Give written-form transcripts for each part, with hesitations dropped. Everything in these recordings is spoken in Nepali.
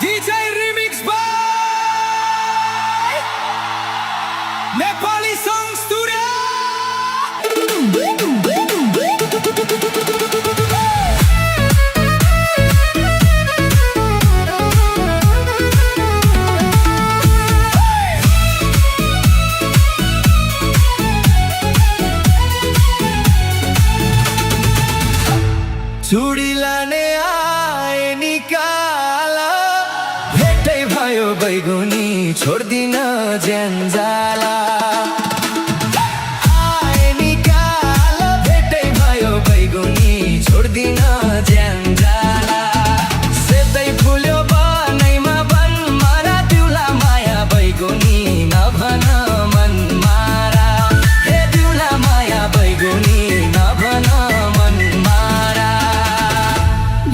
DJ Remix by Nepali Song Studio. चुडी लाने आए निकाल भेटै भयो बैगुनी छोड्दिन ज्यानजाला आए निकाल भेटै भयो बैगुनी छोड्दिन ज्यानजाला सेतै फुल्यो बनैमा बन मारा दिउला माया बैगुनी नभन मन मारा हे दिउला माया बैगुनी नभन मन मारा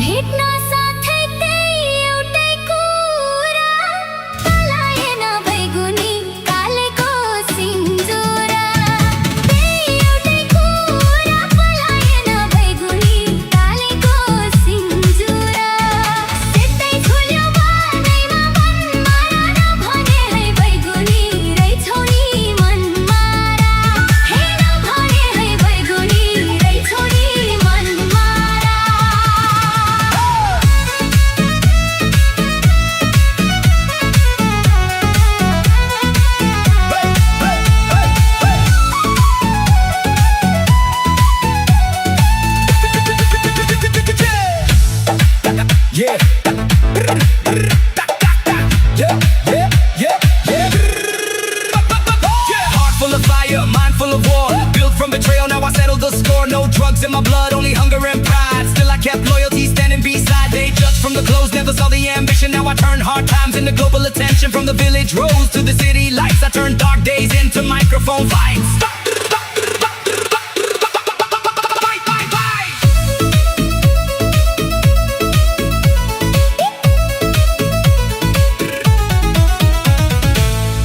भेट्न साथै त्यही एउटै कुरा पलाएन बैगुनी कालेको सिन्जुरा त्यही एउटै कुरा पलाएन बैगुनी कालेको सिन्जुरा सेतै फुल्यो बनैमा बन मारा नभने है बैगुनी रहेछौ नि मन मारा हे नभने है बैगुनी रहेछौ नि मन मारा Yeah. Heart full of fire, mind full of war. Built from betrayal, now I settle the score. No drugs in my blood, only hunger and pride. Still I kept loyalty standing beside. They judged from the clothes, never saw the ambition. Now I turn hard times into global attention. From the village roads to the city lights, I turn dark days into microphone fights.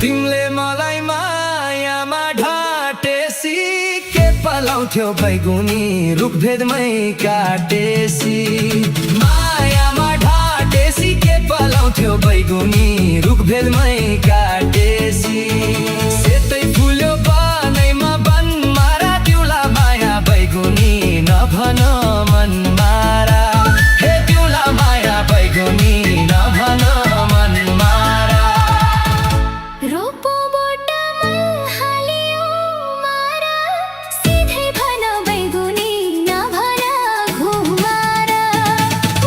तिमले मलाई मायामा ढाटेसी के पलाउँथ्यौ बैगुनी रुखभेदमै काटेसी मायामा ढाटेसी के पलाउँथ्यौ बैगुनी रुखभेदमै काटेसी सेतै फुल्यो बनैमा बन मारा दिउला माया बैगुनी नभन मन मारा हे दिउला माया बैगुनी नभन मन मारा रोपो बोटमा हालियो मारा सिधै भन बैगुनी नभन घुमारा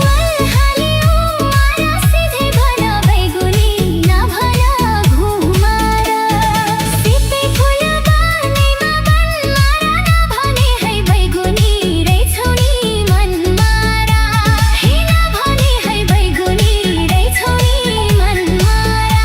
मल हालियो मारा सिधै भन बैगुनी नभन घुमारा सिधै फुल्यो बनैमा बन मारा नभने है बैगुनी रहेछौ नि मन मारा हे नभने है बैगुनी रहेछौ नि मन मारा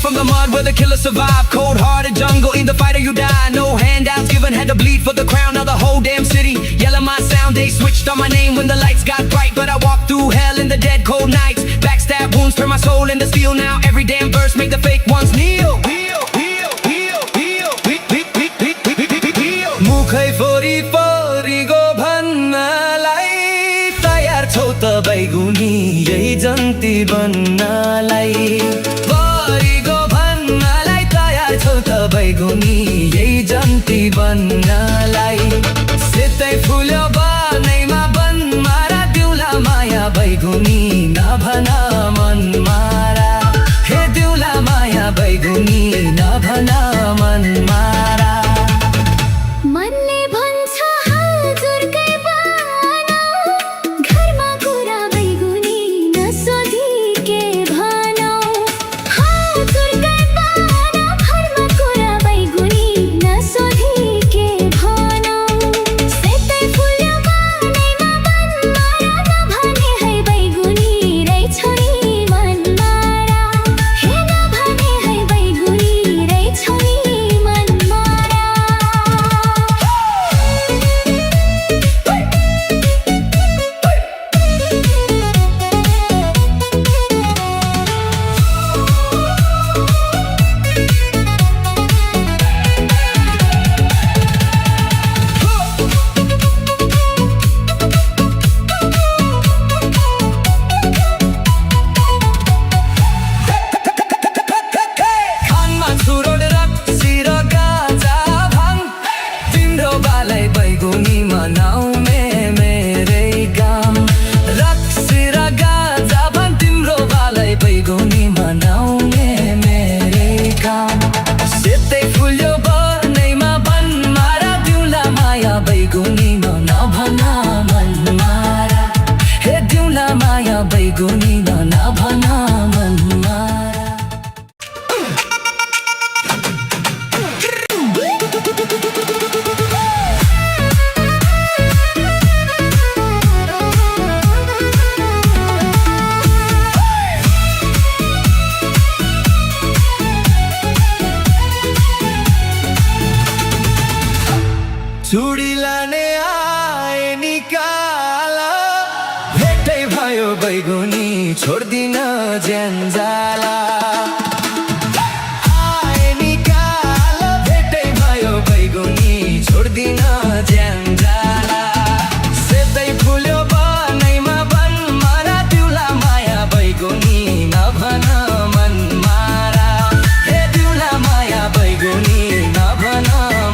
From the mud where the killers survive. Cold-hearted jungle, either fight or you die. No handouts given, had to bleed for the crown. Now the whole damn city yelling my sound. They switched on my name when the lights got bright. But I walked through hell in the dead cold nights. Backstab wounds turn my soul into steel. Now every damn verse make the fake ones kneel. मुखै फोरी फोरी गो भन्नलाई तयार छौ त बैगुनी यही जन्ती बन्नलाई फोरीगो भन्नलाई तयार छौ त बैगुनी यही जन्ती बन्नलाई सेतै फुल्यो बनैमा बन मारा दिउला माया बैगुनी नभन मन मारा हे दिउला माया बैगुनी नभन मन मारा मनले भन्छ हजुरकै बनाऊ घरमा कुरा बैगुनी नसोधी के भनौ हजुरकै बनाऊ घरमा कुरा बैगुनी नसोधी के भनौ सेतै फुल्यो माया बैगुनी नभना मनमा चुडी लाने आए निकाला भेटै भयो बैगुनी छोड्दिन ज्यानजाला आए निकाला भेटै भयो बैगुनी छोड्दिन ज्यानजाला सेतै फुल्यो बनैमा बन मारा दिउला माया बैगुनी नभन मन मारा हे दिउला माया बैगुनी नभन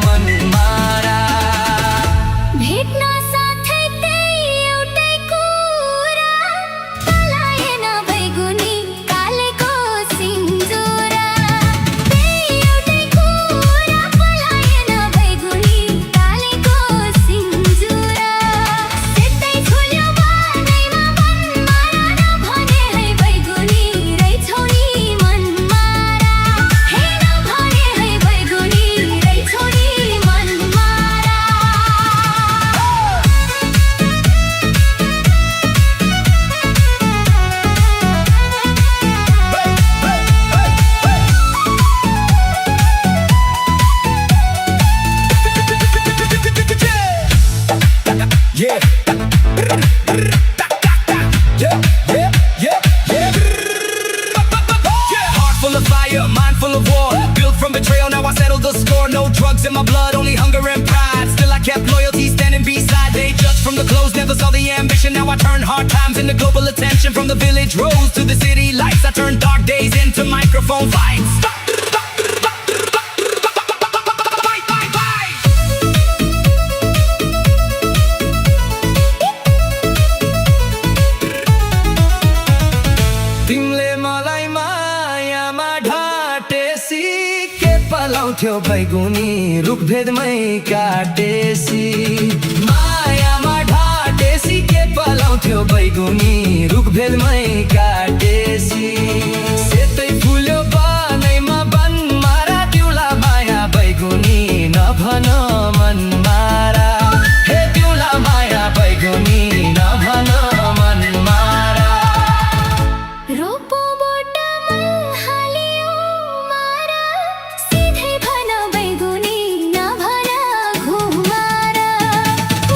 मन मारा भेट्न साथै त्यही एउटै कुरा पलाएन बैगुनी कालेको सिन्जुरा त्यही एउटै कुरा पलाएन बैगुनी कालेको सिन्जुरा सेतै फुल्यो बनैमा बन मारा नभने है बैगुनी रहेछौ नि मन मारा हे नभने है बैगुनी रहेछौ नि मन मारा Yeah. Yeah, yeah, yeah, yeah. Heart full of fire, mind full of war. Built from betrayal, now I settle the score. No drugs in my blood, only hunger and pride. Still I kept loyalty standing beside. They judged from the clothes, never saw the ambition. Now I turn hard times into global attention. From the village roads to the city lights, I turn dark days into microphone fights. तिमीले मलाई मायामा ढाटेसी के पलाउँथ्यो बैगुनी रुखभेदमै काटेसी मायामा ढाटेसी के पलाउँथ्यो बैगुनी रुखभेदमै काटेसी सेतै फुल्यो बनैमा बन मारा दिउला माया बैगुनी नभन मन मारा हे दिउला माया बैगुनी नभन मन मारा रोपो बोटमा हालियो मारा सिधै भन बैगुनी नभन घुमारा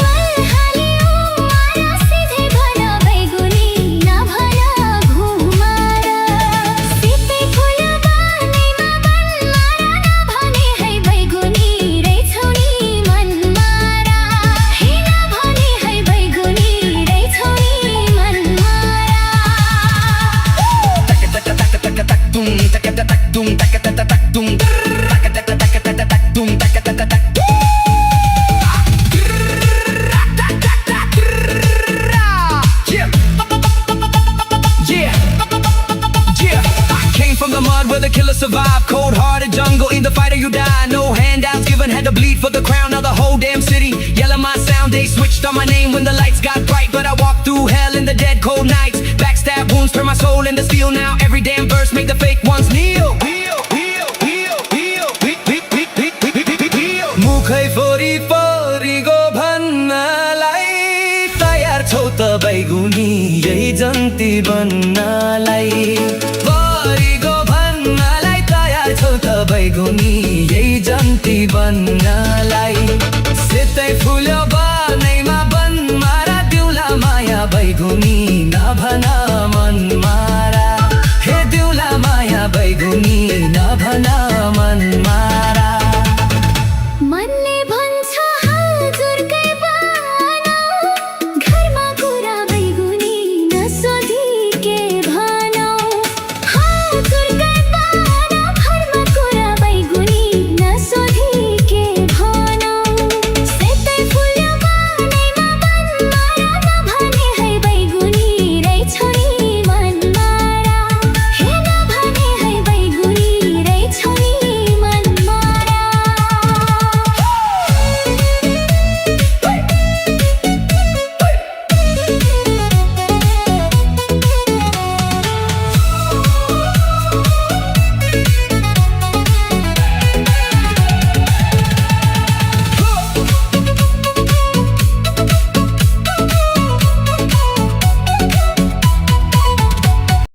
मल हालियो मारा सिधै भन बैगुनी नभन घुमारा सिधै फुल्यो बनैमा बन मारा नभने है बैगुनी रहेछौ नि मन मारा हे नभने है बैगुनी रहेछौ नि मन मारा From the mud where the killer survived. Cold-hearted jungle, either fight or you die. No handouts given, had to bleed for the crown. Now the whole damn city yelling my sound. They switched on my name when the lights got bright. But I walked through hell in the dead cold nights. Backstab wounds turn my soul into steel. Now every damn verse make the fake ones kneel. मुखै फोरी फोरी गो भन्नलाई तयार छौ त बैगुनी यही जन्ती बन्नलाई फोरी गो भन्नलाई तयार छौ त बैगुनी यही जन्ती बन्नलाई सेतै फुल्यो बनैमा बन मारा दिउला माया बैगुनी